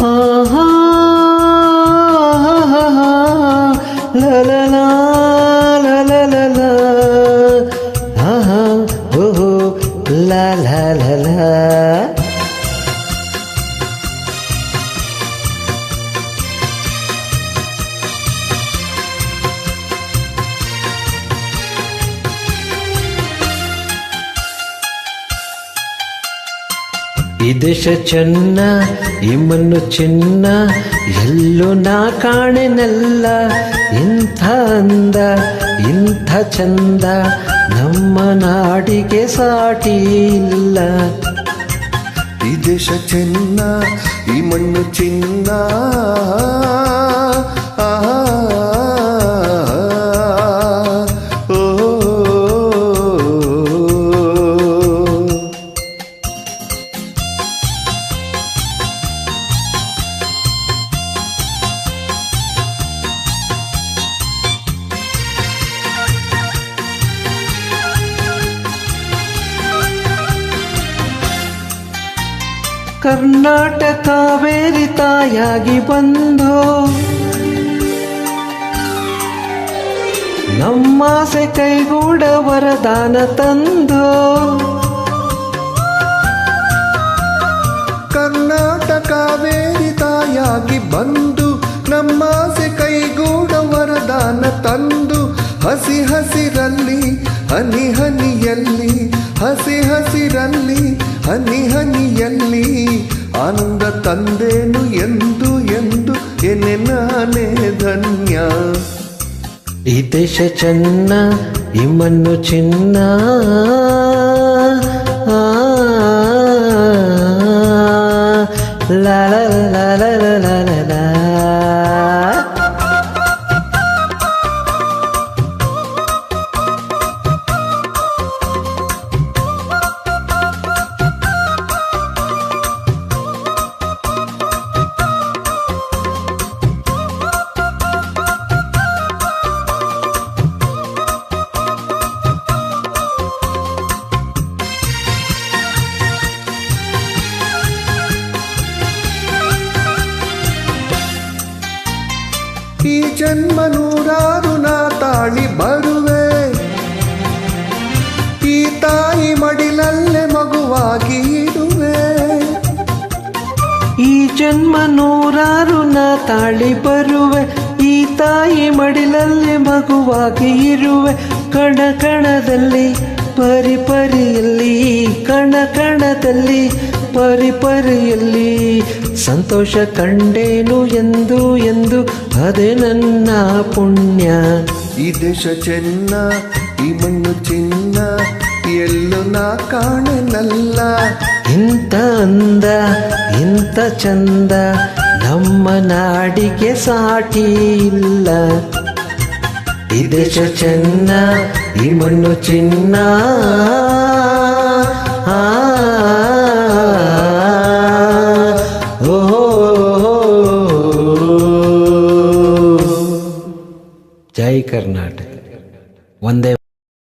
ಆಹಾ ಲಲಲಾ ಲಲಲಾ ಆಹಾ ಓಹೋ ಲಲಲಾ. ಈ ದೇಶ ಚೆನ್ನ, ಈ ಮಣ್ಣು ಚಿನ್ನ, ಎಲ್ಲೂ ನಾ ಕಾಣೆನಲ್ಲ. ಇಂಥ ಅಂದ, ಇಂಥ ಚಂದ, ನಮ್ಮ ನಾಡಿಗೆ ಸಾಟಿ ಇಲ್ಲ. ಈ ದೇಶ ಚೆನ್ನ, ಈ ಮಣ್ಣು ಚಿನ್ನ, ಕರ್ನಾಟಕ ಕಾವೇರಿ ತಾಯಾಗಿ ಬಂದು ನಮ್ಮಾಸೆ ಕೈಗೂಡ ವರದಾನ ತಂದು. ಕರ್ನಾಟಕ ಕಾವೇರಿ ತಾಯಾಗಿ ಬಂದು ನಮ್ಮಾಸೆ ಕೈಗೂಡ ವರದಾನ ತಂದು. ಹಸಿ ಹಸಿರಲ್ಲಿ ಹನಿ ಹನಿಯಲ್ಲಿ, ಹಸಿ ಹಸಿರಲ್ಲಿ ಹನಿ ಹನಿಯಲ್ಲಿ ಆನಂದ ತಂದೇನು ಎಂದು ಎಂದು ಎನೆ ನಾನೇ ಧನ್ಯ. ಈ ದೇಶ ಚೆನ್ನ, ಈ ಮಣ್ಣು ಚಿನ್ನ, ಲಾ ಲಾ ಲಾ ಲಾ ಲಾ ಲಾ ಲಾ. ಈ ಜನ್ಮ ನೂರಾರು ನಾ ತಾಳಿ ಬರುವೆ, ಈ ತಾಯಿ ಮಡಿಲಲ್ಲೇ ಮಗುವಾಗಿ ಇಡುವೆ. ಈ ಜನ್ಮ ನೂರಾರು ನಾ ತಾಳಿ ಬರುವೆ, ಈ ತಾಯಿ ಮಡಿಲಲ್ಲಿ ಮಗುವಾಗಿ ಇರುವೆ. ಕಣ ಕಣದಲ್ಲಿ ಪರಿ ಪರಿಯಲ್ಲಿ, ಕಣ ಕಣದಲ್ಲಿ ಪರಿ ಪರಿಯಲ್ಲಿ ಸಂತೋಷ ಕಂಡೇನು ಎಂದು ಎಂದು ಅದೇ ನನ್ನ ಪುಣ್ಯ. ಈ ದೇಶ ಚೆನ್ನ, ಈ ಮಣ್ಣು ಚಿನ್ನ, ಎಲ್ಲೂ ನಾ ಕಾಣೆನಲ್ಲ. ಇಂಥ ಅಂದ, ಇಂಥ ಚಂದ, ನಮ್ಮ ನಾಡಿಗೆ ಸಾಟಿ ಇಲ್ಲ. ಈ ದೇಶ ಚೆನ್ನ, ಈ ಮಣ್ಣು ಚಿನ್ನ.